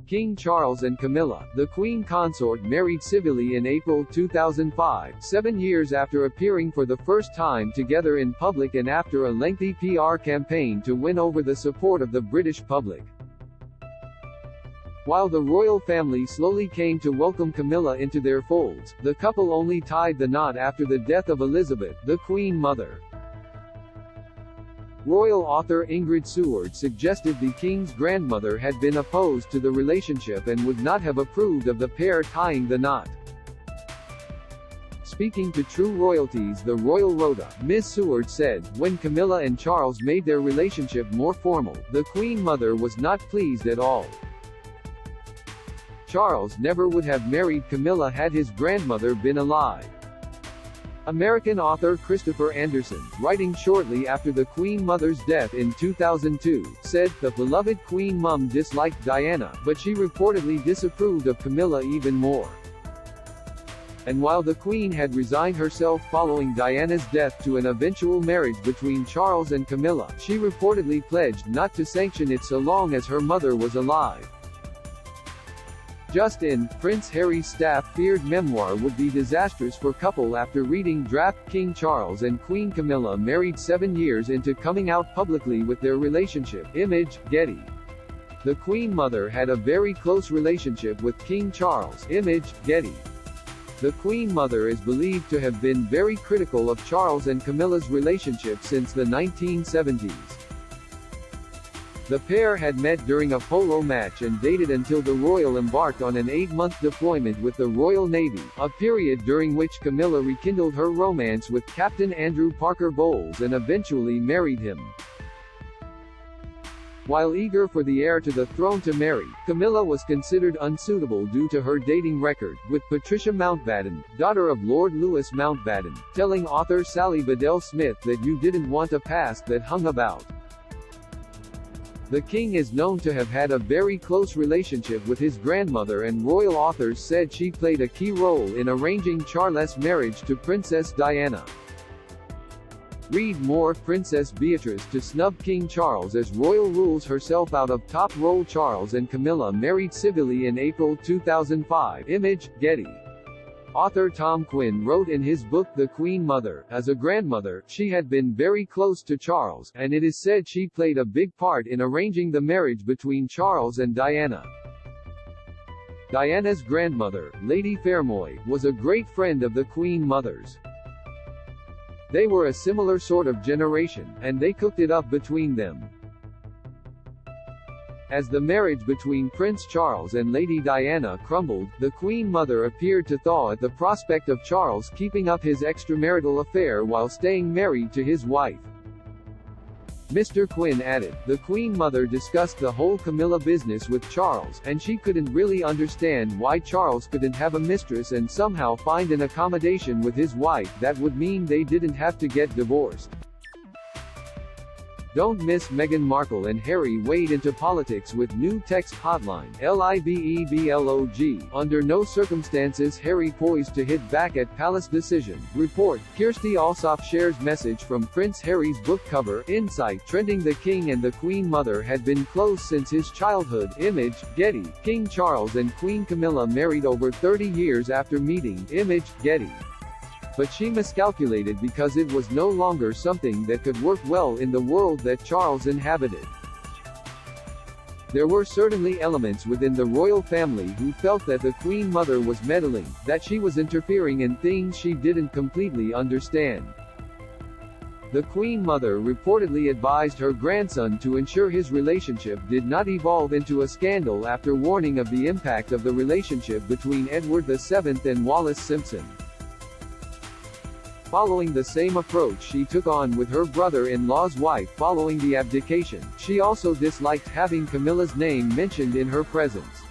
King Charles and Camilla, the Queen Consort, married civilly in April 2005, 7 years after appearing for the first time together in public and after a lengthy PR campaign to win over the support of the British public. While the royal family slowly came to welcome Camilla into their folds, the couple only tied the knot after the death of Elizabeth, the Queen Mother. Royal author Ingrid Seward suggested the king's grandmother had been opposed to the relationship and would not have approved of the pair tying the knot. Speaking to True Royalties The Royal Rota, Ms. Seward said, "When Camilla and Charles made their relationship more formal, the Queen Mother was not pleased at all. Charles never would have married Camilla had his grandmother been alive." American author Christopher Anderson, writing shortly after the Queen Mother's death in 2002, said, "The beloved Queen Mum disliked Diana, but she reportedly disapproved of Camilla even more." And while the Queen had resigned herself following Diana's death to an eventual marriage between Charles and Camilla, she reportedly pledged not to sanction it so long as her mother was alive. Just in, Prince Harry's staff feared memoir would be disastrous for couple after reading draft. King Charles and Queen Camilla married 7 years into coming out publicly with their relationship. Image, Getty. The Queen Mother had a very close relationship with King Charles. Image, Getty. The Queen Mother is believed to have been very critical of Charles and Camilla's relationship since the 1970s. The pair had met during a polo match and dated until the royal embarked on an 8-month deployment with the Royal Navy, a period during which Camilla rekindled her romance with Captain Andrew Parker Bowles and eventually married him. While eager for the heir to the throne to marry, Camilla was considered unsuitable due to her dating record, with Patricia Mountbatten, daughter of Lord Louis Mountbatten, telling author Sally Bedell Smith that "You didn't want a past that hung about." The king is known to have had a very close relationship with his grandmother, and royal authors said she played a key role in arranging Charles' marriage to Princess Diana. Read more. Princess Beatrice to snub King Charles as royal rules herself out of top role. Charles and Camilla married civilly in April 2005. Image, Getty. Author Tom Quinn wrote in his book The Queen Mother, "As a grandmother, she had been very close to Charles, and it is said she played a big part in arranging the marriage between Charles and Diana." Diana's grandmother, Lady Fairmoy, was a great friend of the Queen Mother's. They were a similar sort of generation, and they cooked it up between them. As the marriage between Prince Charles and Lady Diana crumbled, the Queen Mother appeared to thaw at the prospect of Charles keeping up his extramarital affair while staying married to his wife. Mr. Quinn added, "The Queen Mother discussed the whole Camilla business with Charles, and she couldn't really understand why Charles couldn't have a mistress and somehow find an accommodation with his wife that would mean they didn't have to get divorced." Don't miss Meghan Markle and Harry wade into politics with new text hotline, LIBEBLOG. Under no circumstances Harry poised to hit back at palace decision. Report, Kirsty Allsopp shares message from Prince Harry's book cover. Insight, trending the king and the Queen Mother had been close since his childhood. Image, Getty. King Charles and Queen Camilla married over 30 years after meeting. Image, Getty. But she miscalculated because it was no longer something that could work well in the world that Charles inhabited. There were certainly elements within the royal family who felt that the Queen Mother was meddling, that she was interfering in things she didn't completely understand. The Queen Mother reportedly advised her grandson to ensure his relationship did not evolve into a scandal after warning of the impact of the relationship between Edward VII and Wallis Simpson. Following the same approach she took on with her brother-in-law's wife following the abdication, she also disliked having Camilla's name mentioned in her presence.